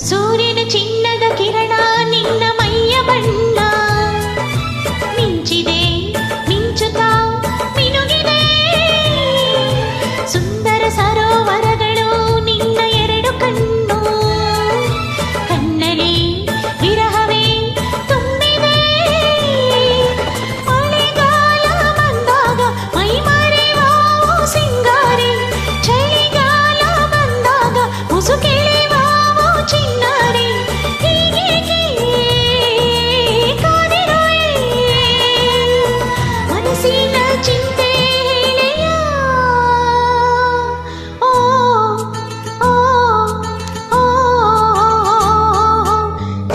ಸೂರ್ಯನ ಚಿನ್ನದ ಕಿರಣ ನಿನ್ನ ಮೈಯ ಬಣ್ಣ ಮಿಂಚಿದೆ ಮಿಂಚುತ್ತಾ ಮಿನುಗಿದೆ ಸುಂದರ ಸರೋವರಗಳು ನಿನ್ನ ಎರಡು ಕಣ್ಣು ಕಣ್ಣಲ್ಲಿ ವಿರಹವೇ ತುಂಬಿದೆ ಮಳೆಗಾಲ ಬಂದಾಗ ಮೈ ಮರೆವ ಸಿಂಗಾರಿ ಚಳಿಗಾಲ ಬಂದಾಗ ಮುಸುಕೆಳೆವ ಚಿನ್ನಾರಿ ಹೀಗೆ ಕಾದಿರುವೆ ಮನಸ್ಸಿನ ಚಿಂತೆ ಹೇಳೆಯ ಓ ಓ ಓ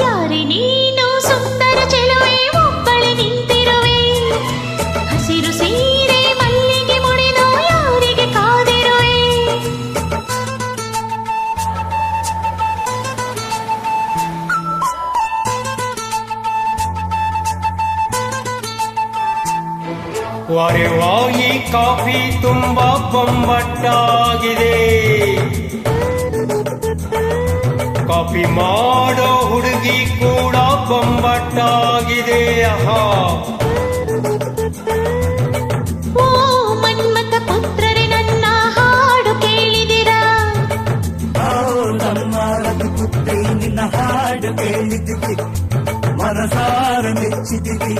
ಯಾರೇ ನೀನು ಸುಂದರ ಚೆಲುವೆ ಒಬ್ಬಳೆ ನಿಂತಿರುವೆ ಹಸಿರು ಸೀರೆ ಮಲ್ಲಿಗೆ ಮುಡಿದು ಯಾರಿಗೆ ಕಾದಿರುವೆ ವಾರೆ ವಾಯಿ ಕಾಫಿ ತುಂಬಾ ಬೊಂಬಟ್ಟಾಗಿದೆ ಕಾಫಿ ಮಾಡೋ ಹುಡುಗಿ ಕೂಡ ಬೊಂಬಟ್ಟಾಗಿದೆ ಆಹಾ ಓ ಮನ್ಮಥ ಪುತ್ರರೇ ನನ್ನ ಹಾಡು ಕೇಳಿದಿರಾ ನಮ್ಮ ರಘುಪುತ್ರಿ ನಿನ್ನ ಹಾಡು ಕೇಳಿದ್ದೀವಿ ಮನಸಾರ ಮೆಚ್ಚಿದ್ದೀವಿ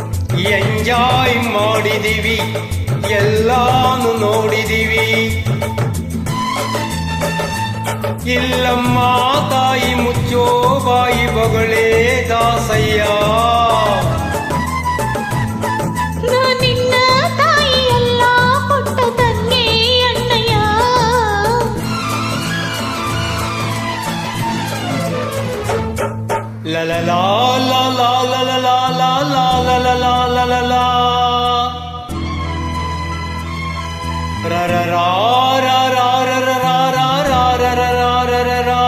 ಎಂಜಾಯ್ ಮಾಡಿದೀವಿ ಎಲ್ಲಾನು ನೋಡಿದೀವಿ ಇಲ್ಲಮ್ಮ ತಾಯಿ ಮುಚ್ಚೋ ಬಾಯಿ ಬಗಳೇ ದಾಸಯ್ಯ ನಿನ್ನ ತಾಯಿಯಲ್ಲ ಪುಟ್ಟ ತಂದೆ ಅಣ್ಣಯ್ಯ ಲಲಲಾ ಲಲಾ ಲಲಲಾ ಲಲಾ ಲಲಲಾ ಲಲಲಾ ರರರಾ ರರಾ ರರರಾ ರರಾ ರರರಾ ರರರಾ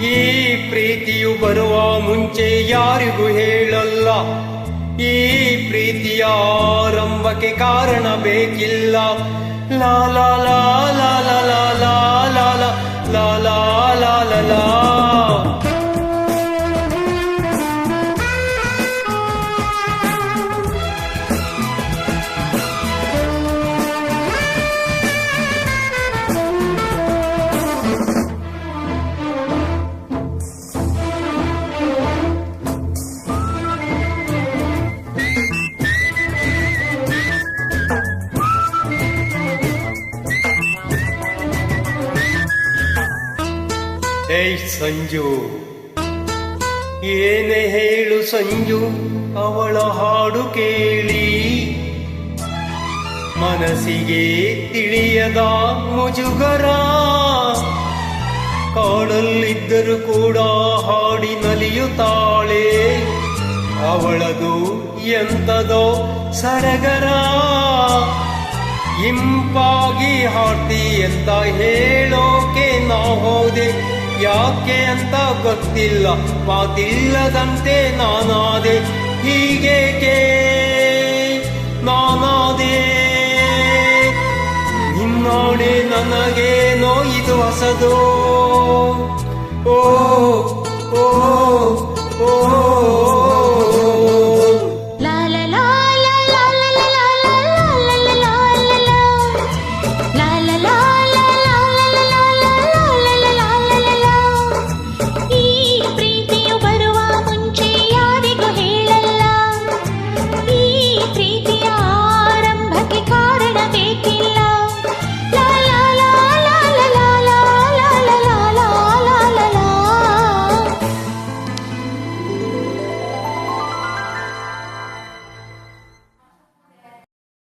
ಈ ಪ್ರೀತಿಯು ಬರುವ ಮುಂಚೆ ಯಾರಿಗೂ ಹೇಳಲ್ಲ ಈ ಪ್ರೀತಿಯ ಆರಂಭಕ್ಕೆ ಕಾರಣ ಬೇಕಿಲ್ಲ ಲಾ ಲಾ ಲಾ ಲಾ ಲಾ ಲಾ ಲಾ ಲಾ ಲಾ ಲಾ ಲಾ ಲಾ ಏಯ್ ಸಂಜು ಏನೇ ಹೇಳು ಸಂಜು ಅವಳ ಹಾಡು ಕೇಳಿ ಮನಸ್ಸಿಗೆ ತಿಳಿಯದ ಮುಜುಗರ ಕಾಡಲ್ಲಿದ್ದರೂ ಕೂಡ ಹಾಡಿ ನಲಿಯುತ್ತಾಳೆ ಅವಳದು ಎಂತದೋ ಸಡಗರ ಇಂಪಾಗಿ ಹಾಡ್ತಿ ಅಂತ ಹೇಳೋಕೆ ನಾ ಹೋದೆ ಯಾಕೆ ಅಂತ ಗೊತ್ತಿಲ್ಲ ಮಾತಿಲ್ಲದಂತೆ ನಾನಾದೆ ಹೀಗೇಕೆ ನಾನಾದೆ ನಿನ್ನೋಡೆ ನನಗೇನೋ ಇದು ಹೊಸದು ಓ